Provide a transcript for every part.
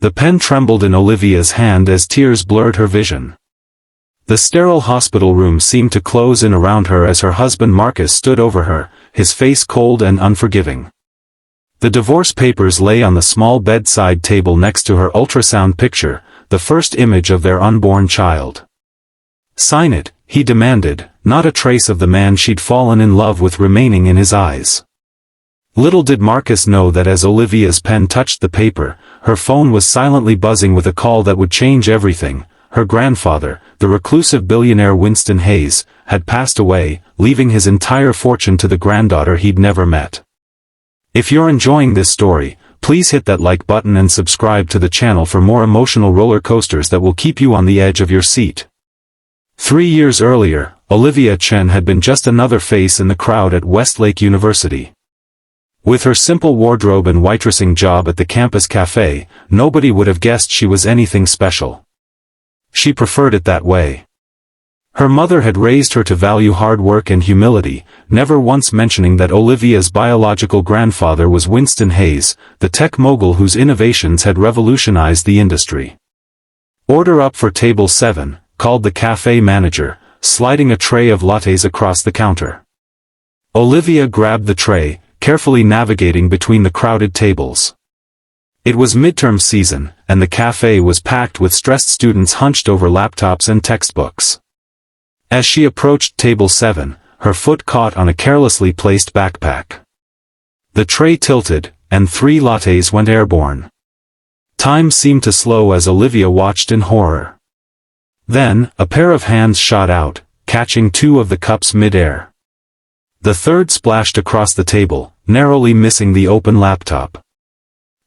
The pen trembled in Olivia's hand as tears blurred her vision. The sterile hospital room seemed to close in around her as her husband Marcus stood over her, his face cold and unforgiving. The divorce papers lay on the small bedside table next to her ultrasound picture, the first image of their unborn child. "Sign it," he demanded, not a trace of the man she'd fallen in love with remaining in his eyes. Little did Marcus know that as Olivia's pen touched the paper, her phone was silently buzzing with a call that would change everything. Her grandfather, the reclusive billionaire Winston Hayes, had passed away, leaving his entire fortune to the granddaughter he'd never met. If you're enjoying this story, please hit that like button and subscribe to the channel for more emotional roller coasters that will keep you on the edge of your seat. 3 years earlier, Olivia Chen had been just another face in the crowd at Westlake University. With her simple wardrobe and waitressing job at the campus cafe, nobody would have guessed she was anything special. She preferred it that way. Her mother had raised her to value hard work and humility, never once mentioning that Olivia's biological grandfather was Winston Hayes, the tech mogul whose innovations had revolutionized the industry. "Order up for table 7, called the cafe manager, sliding a tray of lattes across the counter. Olivia grabbed the tray, carefully navigating between the crowded tables. It was midterm season, and the cafe was packed with stressed students hunched over laptops and textbooks. As she approached table 7, her foot caught on a carelessly placed backpack. The tray tilted, and 3 lattes went airborne. Time seemed to slow as Olivia watched in horror. Then, a pair of hands shot out, catching 2 of the cups mid-air. The third splashed across the table, narrowly missing the open laptop.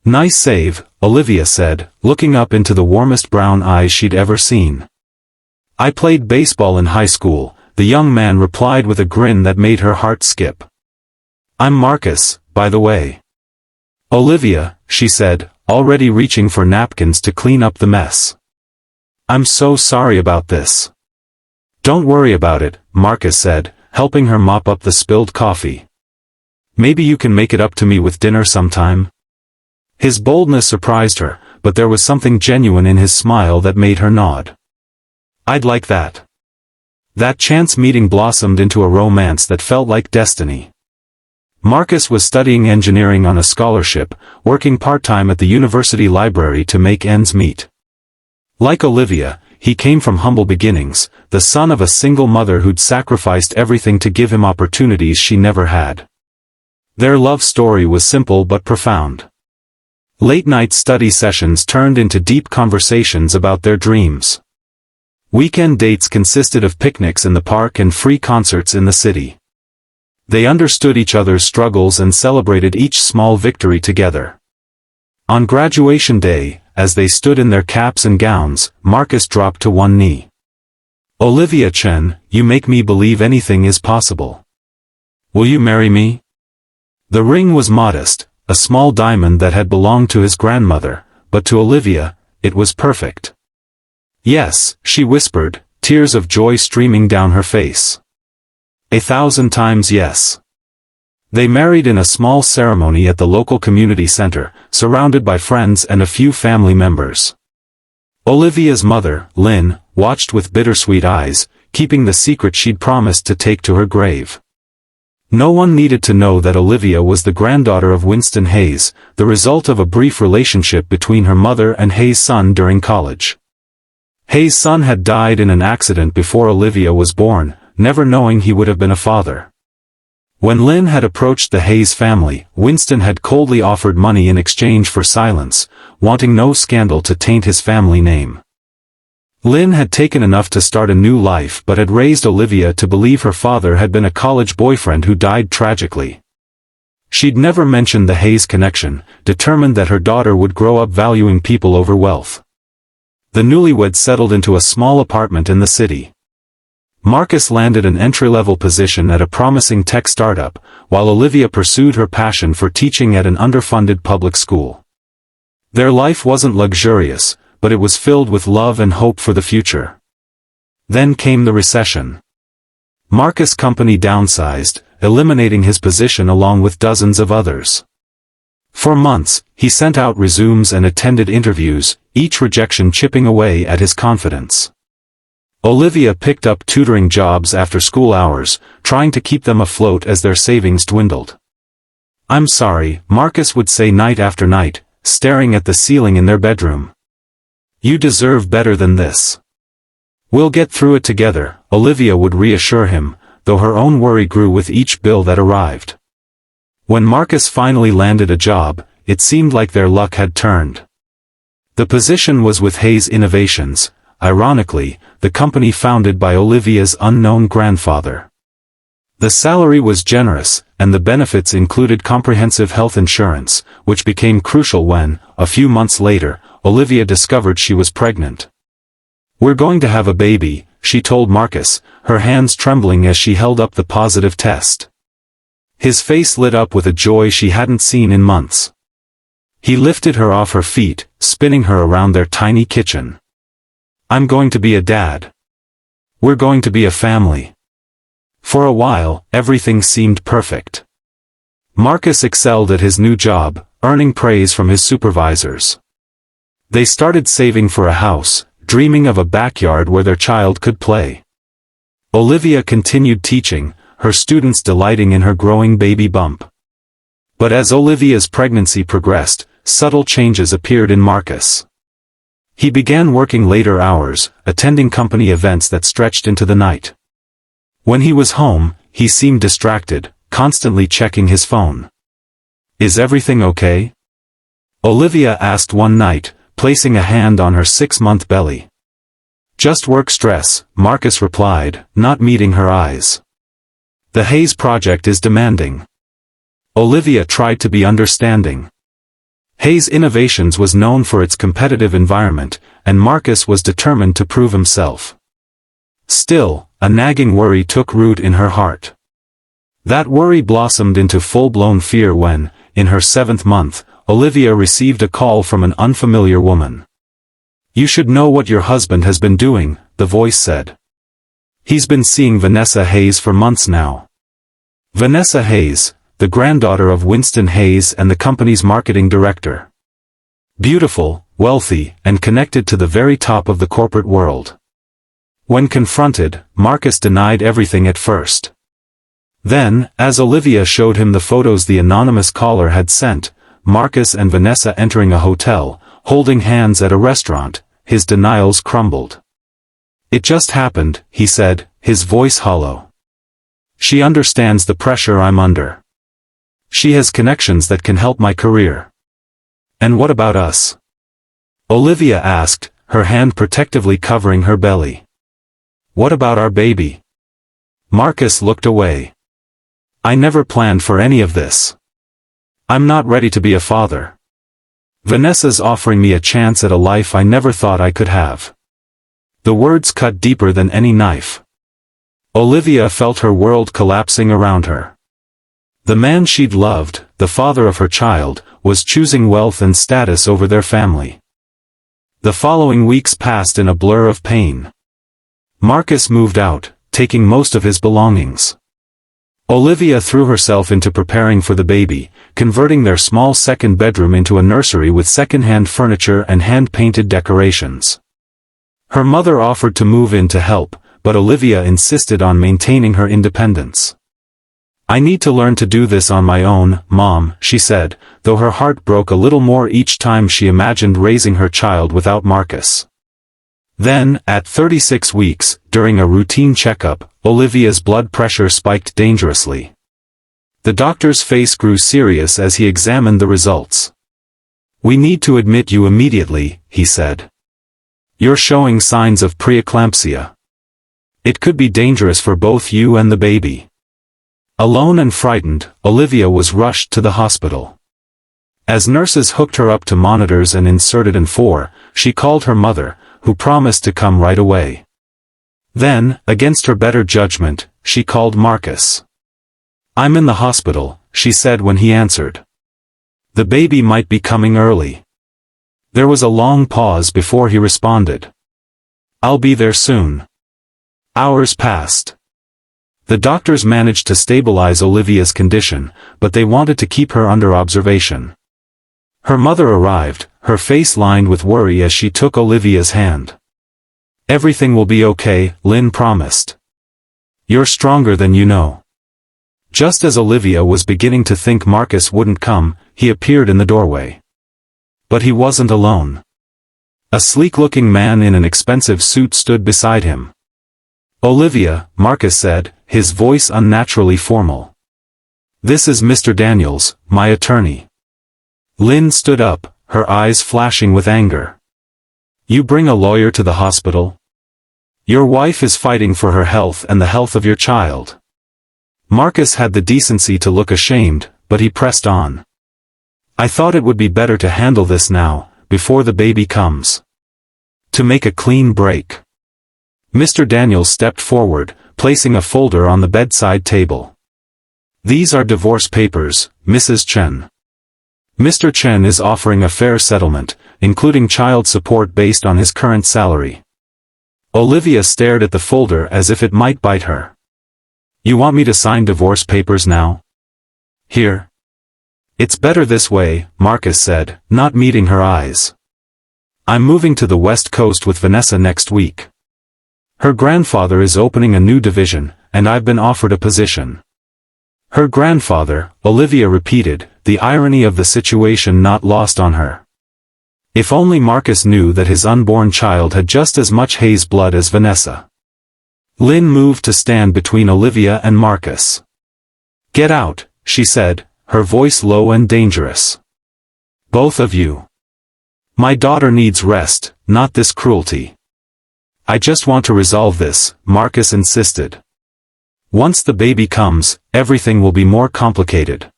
"Nice save," Olivia said, looking up into the warmest brown eyes she'd ever seen. "I played baseball in high school," the young man replied with a grin that made her heart skip. "I'm Marcus, by the way." "Olivia," she said, already reaching for napkins to clean up the mess. "I'm so sorry about this." "Don't worry about it," Marcus said, helping her mop up the spilled coffee. "Maybe you can make it up to me with dinner sometime?" His boldness surprised her, but there was something genuine in his smile that made her nod. "I'd like that." That chance meeting blossomed into a romance that felt like destiny. Marcus was studying engineering on a scholarship, working part-time at the university library to make ends meet. Like Olivia, he came from humble beginnings, the son of a single mother who'd sacrificed everything to give him opportunities she never had. Their love story was simple but profound. Late-night study sessions turned into deep conversations about their dreams. Weekend dates consisted of picnics in the park and free concerts in the city. They understood each other's struggles and celebrated each small victory together. On graduation day, as they stood in their caps and gowns, Marcus dropped to one knee. "Olivia Chen, you make me believe anything is possible. Will you marry me?" The ring was modest, a small diamond that had belonged to his grandmother, but to Olivia, it was perfect. "Yes," she whispered, tears of joy streaming down her face. 1,000 times yes. They married in a small ceremony at the local community center, surrounded by friends and a few family members. Olivia's mother, Lynn, watched with bittersweet eyes, keeping the secret she'd promised to take to her grave. No one needed to know that Olivia was the granddaughter of Winston Hayes, the result of a brief relationship between her mother and Hayes' son during college. Hayes' son had died in an accident before Olivia was born, never knowing he would have been a father. When Lynn had approached the Hayes family, Winston had coldly offered money in exchange for silence, wanting no scandal to taint his family name. Lynn had taken enough to start a new life but had raised Olivia to believe her father had been a college boyfriend who died tragically. She'd never mentioned the Hayes connection, determined that her daughter would grow up valuing people over wealth. The newlyweds settled into a small apartment in the city. Marcus landed an entry-level position at a promising tech startup, while Olivia pursued her passion for teaching at an underfunded public school. Their life wasn't luxurious, but it was filled with love and hope for the future. Then came the recession. Marcus' company downsized, eliminating his position along with dozens of others. For months, he sent out resumes and attended interviews, each rejection chipping away at his confidence. Olivia picked up tutoring jobs after school hours, trying to keep them afloat as their savings dwindled. "I'm sorry," Marcus would say night after night, staring at the ceiling in their bedroom. "You deserve better than this." "We'll get through it together," Olivia would reassure him, though her own worry grew with each bill that arrived. When Marcus finally landed a job, it seemed like their luck had turned. The position was with Heir Innovations, ironically, the company founded by Olivia's unknown grandfather. The salary was generous, and the benefits included comprehensive health insurance, which became crucial when, a few months later, Olivia discovered she was pregnant. "We're going to have a baby," she told Marcus, her hands trembling as she held up the positive test. His face lit up with a joy she hadn't seen in months. He lifted her off her feet, spinning her around their tiny kitchen. "I'm going to be a dad. We're going to be a family." For a while, everything seemed perfect. Marcus excelled at his new job, earning praise from his supervisors. They started saving for a house, dreaming of a backyard where their child could play. Olivia continued teaching, her students delighting in her growing baby bump. But as Olivia's pregnancy progressed, subtle changes appeared in Marcus. He began working later hours, attending company events that stretched into the night. When he was home, he seemed distracted, constantly checking his phone. "Is everything okay?" Olivia asked one night, placing a hand on her 6-month belly. "Just work stress," Marcus replied, not meeting her eyes. "The Heir project is demanding." Olivia tried to be understanding. Heir Innovations was known for its competitive environment, and Marcus was determined to prove himself. Still, a nagging worry took root in her heart. That worry blossomed into full-blown fear when, in her 7th month, Olivia received a call from an unfamiliar woman. "You should know what your husband has been doing," the voice said. "He's been seeing Vanessa Heir for months now." Vanessa Heir, the granddaughter of Winston Heir and the company's marketing director. Beautiful, wealthy, and connected to the very top of the corporate world. When confronted, Marcus denied everything at first. Then, as Olivia showed him the photos the anonymous caller had sent, Marcus and Vanessa entering a hotel, holding hands at a restaurant, his denials crumbled. "It just happened," he said, his voice hollow. "She understands the pressure I'm under. She has connections that can help my career." "And what about us?" Olivia asked, her hand protectively covering her belly. "What about our baby?" Marcus looked away. "I never planned for any of this. I'm not ready to be a father. Vanessa's offering me a chance at a life I never thought I could have." The words cut deeper than any knife. Olivia felt her world collapsing around her. The man she'd loved, the father of her child, was choosing wealth and status over their family. The following weeks passed in a blur of pain. Marcus moved out, taking most of his belongings. Olivia threw herself into preparing for the baby, converting their small second bedroom into a nursery with second-hand furniture and hand-painted decorations. Her mother offered to move in to help, but Olivia insisted on maintaining her independence. "I need to learn to do this on my own, Mom," she said, though her heart broke a little more each time she imagined raising her child without Marcus. Then, at 36 weeks, during a routine checkup, Olivia's blood pressure spiked dangerously. The doctor's face grew serious as he examined the results. "We need to admit you immediately," he said. "You're showing signs of preeclampsia. It could be dangerous for both you and the baby." Alone and frightened, Olivia was rushed to the hospital. As nurses hooked her up to monitors and inserted N4, she called her mother, who promised to come right away. Then, against her better judgment, she called Marcus. "I'm in the hospital," she said when he answered. "The baby might be coming early." There was a long pause before he responded. "I'll be there soon." Hours passed. The doctors managed to stabilize Olivia's condition, but they wanted to keep her under observation. Her mother arrived, her face lined with worry as she took Olivia's hand. "Everything will be okay," Lynn promised. "You're stronger than you know." Just as Olivia was beginning to think Marcus wouldn't come, he appeared in the doorway. But he wasn't alone. A sleek-looking man in an expensive suit stood beside him. "Olivia," Marcus said, his voice unnaturally formal. "This is Mr. Daniels, my attorney." Lynn stood up, her eyes flashing with anger. "You bring a lawyer to the hospital? Your wife is fighting for her health and the health of your child." Marcus had the decency to look ashamed, but he pressed on. "I thought it would be better to handle this now, before the baby comes. To make a clean break." Mr. Daniels stepped forward, placing a folder on the bedside table. "These are divorce papers, Mrs. Chen. Mr. Chen is offering a fair settlement, including child support based on his current salary." Olivia stared at the folder as if it might bite her. "You want me to sign divorce papers now? Here." "It's better this way," Marcus said, not meeting her eyes. "I'm moving to the West Coast with Vanessa next week. Her grandfather is opening a new division, and I've been offered a position." Her grandfather, Olivia repeated, the irony of the situation not lost on her. If only Marcus knew that his unborn child had just as much Hayes blood as Vanessa. Lynn moved to stand between Olivia and Marcus. "Get out," she said, her voice low and dangerous. "Both of you. My daughter needs rest, not this cruelty." "I just want to resolve this," Marcus insisted. "Once the baby comes, everything will be more complicated."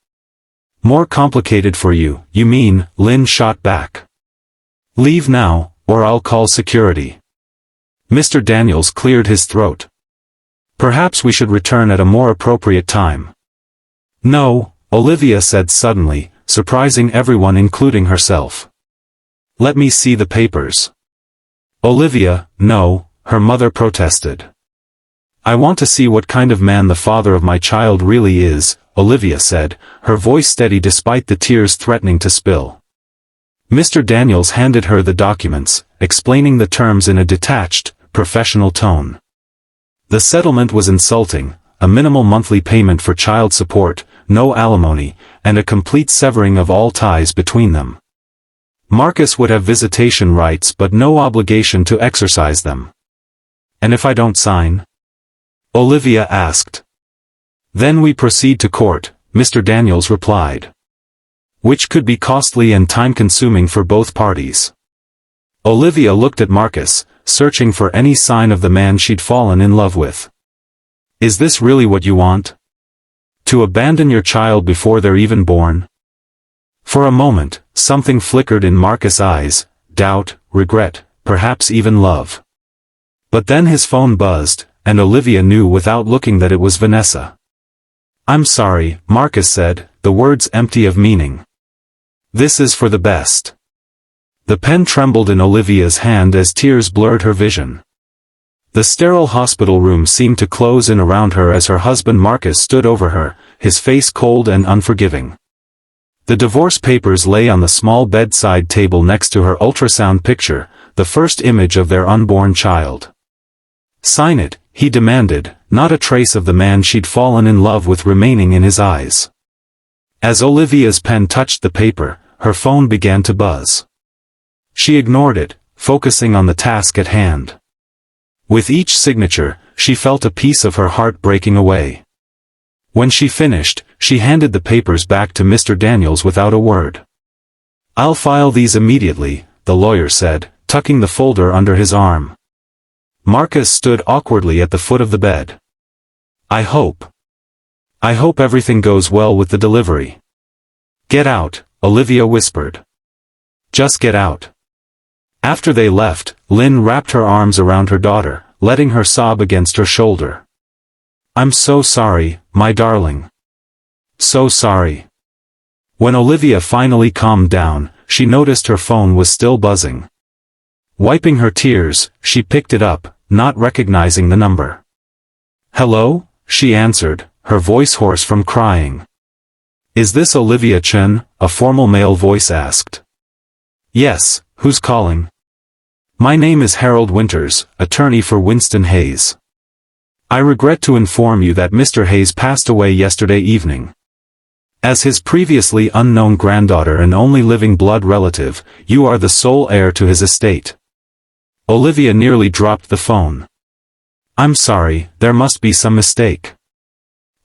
"More complicated for you, you mean?" Lynn shot back. "Leave now, or I'll call security." Mr. Daniels cleared his throat. "Perhaps we should return at a more appropriate time." "No," Olivia said suddenly, surprising everyone including herself. "Let me see the papers." "Olivia, no," her mother protested. "I want to see what kind of man the father of my child really is," Olivia said, her voice steady despite the tears threatening to spill. Mr. Daniels handed her the documents, explaining the terms in a detached, professional tone. The settlement was insulting: a minimal monthly payment for child support, no alimony, and a complete severing of all ties between them. Marcus would have visitation rights but no obligation to exercise them. "And if I don't sign?" Olivia asked. "Then we proceed to court," Mr. Daniels replied. "Which could be costly and time-consuming for both parties." Olivia looked at Marcus, searching for any sign of the man she'd fallen in love with. "Is this really what you want? To abandon your child before they're even born?" For a moment, something flickered in Marcus' eyes: doubt, regret, perhaps even love. But then his phone buzzed, and Olivia knew without looking that it was Vanessa. "I'm sorry," Marcus said, the words empty of meaning. "This is for the best." The pen trembled in Olivia's hand as tears blurred her vision. The sterile hospital room seemed to close in around her as her husband Marcus stood over her, his face cold and unforgiving. The divorce papers lay on the small bedside table next to her ultrasound picture, the first image of their unborn child. "Sign it," he demanded, not a trace of the man she'd fallen in love with remaining in his eyes. As Olivia's pen touched the paper, her phone began to buzz. She ignored it, focusing on the task at hand. With each signature, she felt a piece of her heart breaking away. When she finished, she handed the papers back to Mr. Daniels without a word. "I'll file these immediately," the lawyer said, tucking the folder under his arm. Marcus stood awkwardly at the foot of the bed. I hope everything goes well with the delivery." "Get out," Olivia whispered. "Just get out." After they left, Lynn wrapped her arms around her daughter, letting her sob against her shoulder. "I'm so sorry, my darling. So sorry." When Olivia finally calmed down, she noticed her phone was still buzzing. Wiping her tears, she picked it up, not recognizing the number. "Hello?" she answered, her voice hoarse from crying. Is this Olivia Chen? A formal male voice asked. Yes, who's calling? My name is Harold Winters, attorney for Winston Hayes. I regret to inform you that Mr. Hayes passed away yesterday evening. As his previously unknown granddaughter and only living blood relative, you are the sole heir to his estate. Olivia nearly dropped the phone. I'm sorry, there must be some mistake.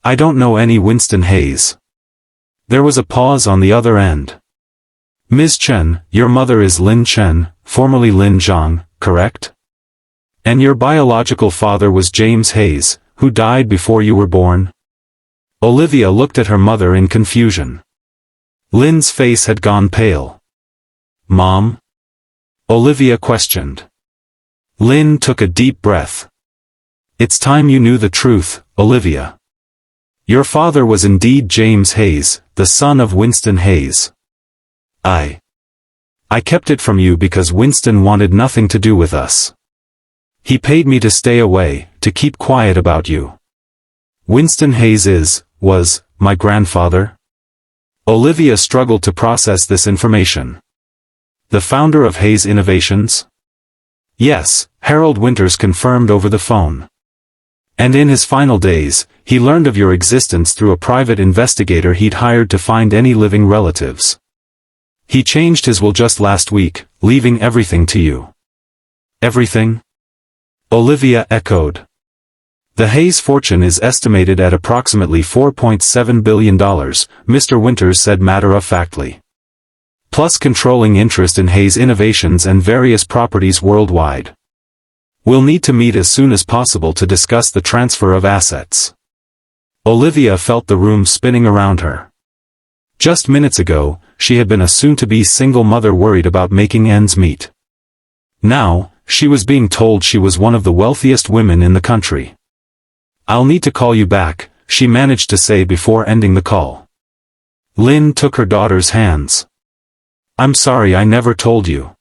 I don't know any Winston Hayes. There was a pause on the other end. Ms. Chen, your mother is Lin Chen, formerly Lin Zhang, correct? And your biological father was James Hayes, who died before you were born? Olivia looked at her mother in confusion. Lin's face had gone pale. Mom? Olivia questioned. Lin took a deep breath. It's time you knew the truth, Olivia. Your father was indeed James Hayes, the son of Winston Hayes. I kept it from you because Winston wanted nothing to do with us. He paid me to stay away, to keep quiet about you. Winston Hayes was, my grandfather? Olivia struggled to process this information. The founder of Hayes Innovations? Yes, Harold Winters confirmed over the phone. And in his final days, he learned of your existence through a private investigator he'd hired to find any living relatives. He changed his will just last week, leaving everything to you. Everything? Olivia echoed. The Hayes fortune is estimated at approximately $4.7 billion, Mr. Winters said matter-of-factly. Plus controlling interest in Hayes Innovations and various properties worldwide. We'll need to meet as soon as possible to discuss the transfer of assets. Olivia felt the room spinning around her. Just minutes ago, she had been a soon-to-be single mother worried about making ends meet. Now, she was being told she was one of the wealthiest women in the country. I'll need to call you back, she managed to say before ending the call. Lin took her daughter's hands. I'm sorry I never told you.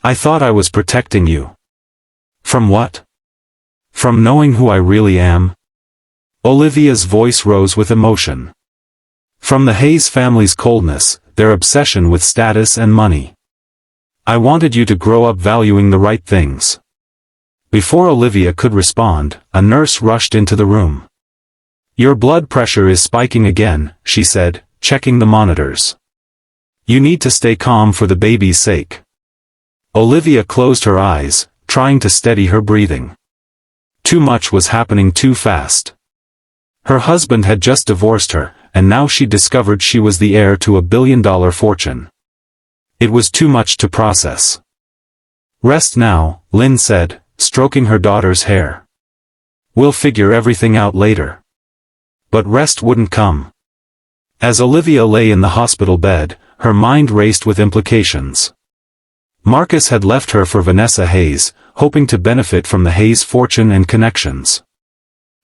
I thought I was protecting you. From what? From knowing who I really am? Olivia's voice rose with emotion. From the Hayes family's coldness, their obsession with status and money. I wanted you to grow up valuing the right things. Before Olivia could respond, a nurse rushed into the room. Your blood pressure is spiking again, she said, checking the monitors. You need to stay calm for the baby's sake. Olivia closed her eyes, trying to steady her breathing. Too much was happening too fast. Her husband had just divorced her, and now she discovered she was the heir to a billion-dollar fortune. It was too much to process. Rest now, Lin said, stroking her daughter's hair. We'll figure everything out later. But rest wouldn't come. As Olivia lay in the hospital bed, her mind raced with implications. Marcus had left her for Vanessa Hayes, hoping to benefit from the Hayes fortune and connections.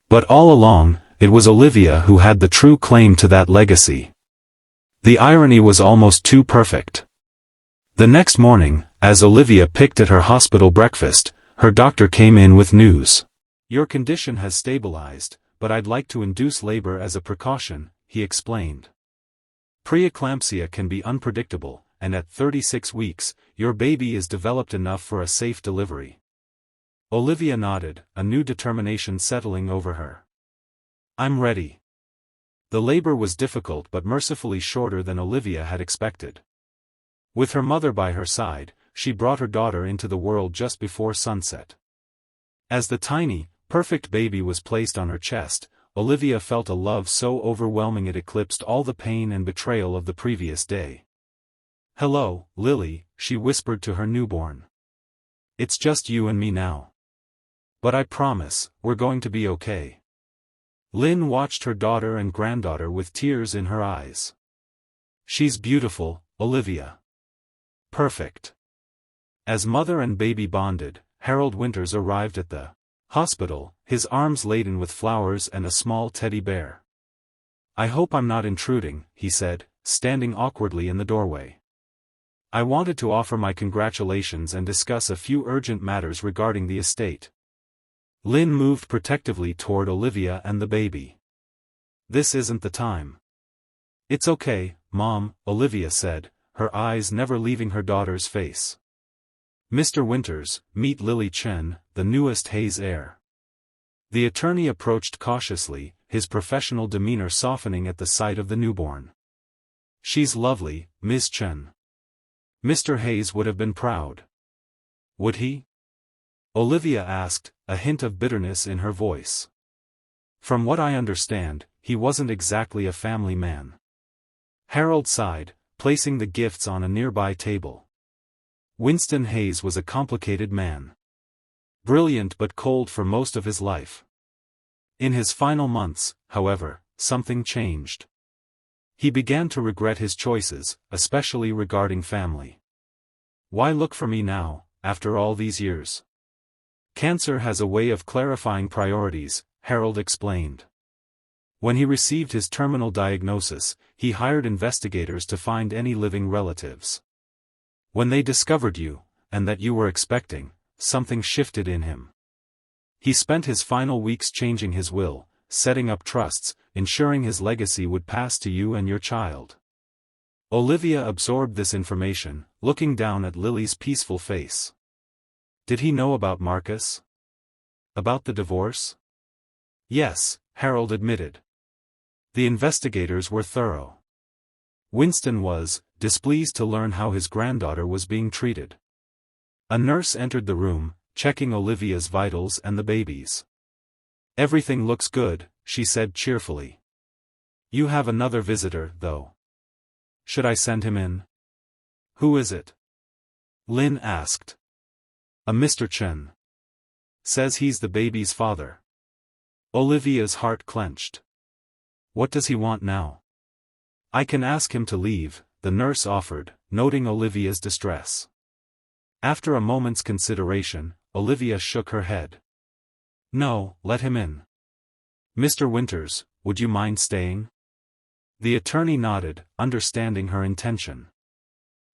But all along, it was Olivia who had the true claim to that legacy. The irony was almost too perfect. The next morning, as Olivia picked at her hospital breakfast, her doctor came in with news. Your condition has stabilized, but I'd like to induce labor as a precaution, he explained. Preeclampsia can be unpredictable, and at 36 weeks, your baby is developed enough for a safe delivery. Olivia nodded, a new determination settling over her. I'm ready. The labor was difficult but mercifully shorter than Olivia had expected. With her mother by her side, she brought her daughter into the world just before sunset. As the tiny, perfect baby was placed on her chest, Olivia felt a love so overwhelming it eclipsed all the pain and betrayal of the previous day. Hello, Lily, she whispered to her newborn. It's just you and me now. But I promise, we're going to be okay. Lynn watched her daughter and granddaughter with tears in her eyes. She's beautiful, Olivia. Perfect. As mother and baby bonded, Harold Winters arrived at the hospital, his arms laden with flowers and a small teddy bear. I hope I'm not intruding, he said, standing awkwardly in the doorway. I wanted to offer my congratulations and discuss a few urgent matters regarding the estate. Lynn moved protectively toward Olivia and the baby. This isn't the time. It's okay, Mom, Olivia said, her eyes never leaving her daughter's face. Mr. Winters, meet Lily Chen, the newest Heir's heir. The attorney approached cautiously, his professional demeanor softening at the sight of the newborn. She's lovely, Ms. Chen. Mr. Heir would have been proud. Would he? Olivia asked, a hint of bitterness in her voice. From what I understand, he wasn't exactly a family man. Harold sighed, placing the gifts on a nearby table. Winston Heir was a complicated man. Brilliant but cold for most of his life. In his final months, however, something changed. He began to regret his choices, especially regarding family. Why look for me now, after all these years? Cancer has a way of clarifying priorities, Harold explained. When he received his terminal diagnosis, he hired investigators to find any living relatives. When they discovered you, and that you were expecting, something shifted in him. He spent his final weeks changing his will, setting up trusts, ensuring his legacy would pass to you and your child. Olivia absorbed this information, looking down at Lily's peaceful face. Did he know about Marcus? About the divorce? Yes, Harold admitted. The investigators were thorough. Winston was displeased to learn how his granddaughter was being treated. A nurse entered the room, checking Olivia's vitals and the baby's. Everything looks good, she said cheerfully. You have another visitor, though. Should I send him in? Who is it? Lynn asked. A Mr. Chen. Says he's the baby's father. Olivia's heart clenched. What does he want now? I can ask him to leave, the nurse offered, noting Olivia's distress. After a moment's consideration, Olivia shook her head. No, let him in. Mr. Winters, would you mind staying? The attorney nodded, understanding her intention.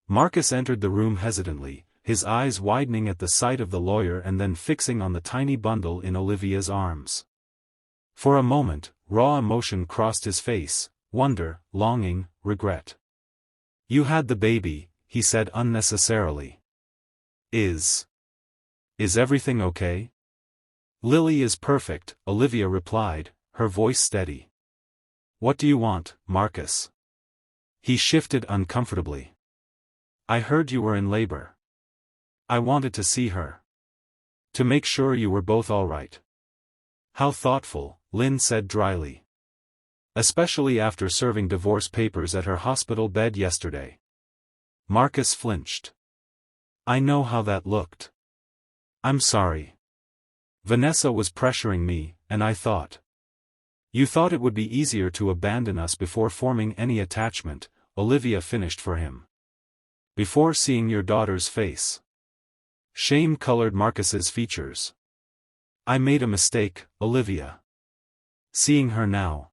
Marcus entered the room hesitantly, his eyes widening at the sight of the lawyer and then fixing on the tiny bundle in Olivia's arms. For a moment, raw emotion crossed his face, wonder, longing, regret. You had the baby, he said unnecessarily. Is everything okay? Lily is perfect, Olivia replied, her voice steady. What do you want, Marcus? He shifted uncomfortably. I heard you were in labor. I wanted to see her. To make sure you were both all right. How thoughtful, Lynn said dryly. Especially after serving divorce papers at her hospital bed yesterday. Marcus flinched. I know how that looked. I'm sorry. Vanessa was pressuring me, and I thought. You thought it would be easier to abandon us before forming any attachment, Olivia finished for him. Before seeing your daughter's face. Shame colored Marcus's features. I made a mistake, Olivia. Seeing her now.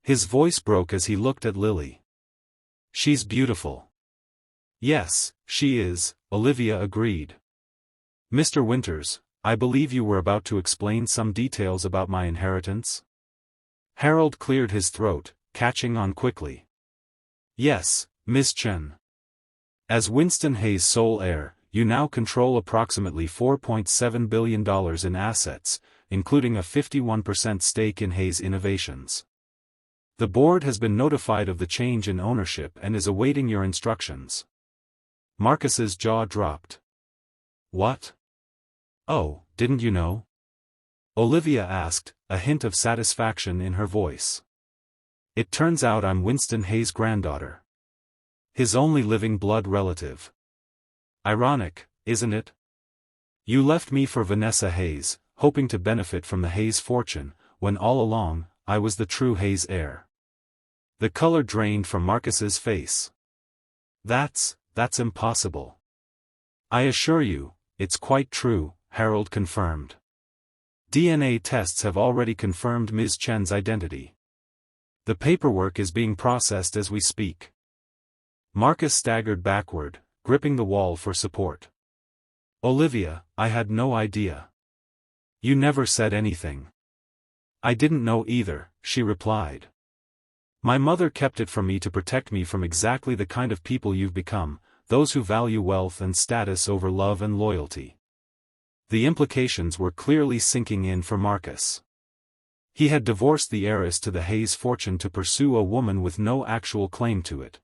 His voice broke as he looked at Lily. She's beautiful. Yes, she is, Olivia agreed. Mr. Winters, I believe you were about to explain some details about my inheritance? Harold cleared his throat, catching on quickly. Yes, Miss Chen. As Winston Heir's sole heir, you now control approximately $4.7 billion in assets, including a 51% stake in Heir's Innovations. The board has been notified of the change in ownership and is awaiting your instructions. Marcus's jaw dropped. What? Oh, didn't you know? Olivia asked, a hint of satisfaction in her voice. It turns out I'm Winston Heir's granddaughter. His only living blood relative. Ironic, isn't it? You left me for Vanessa Heir, hoping to benefit from the Heir's fortune, when all along, I was the true Heir's heir. The color drained from Marcus's face. That's impossible. I assure you, it's quite true, Harold confirmed. DNA tests have already confirmed Ms. Chen's identity. The paperwork is being processed as we speak. Marcus staggered backward, gripping the wall for support. Olivia, I had no idea. You never said anything. I didn't know either, she replied. My mother kept it from me to protect me from exactly the kind of people you've become, those who value wealth and status over love and loyalty. The implications were clearly sinking in for Marcus. He had divorced the heiress to the Hayes fortune to pursue a woman with no actual claim to it.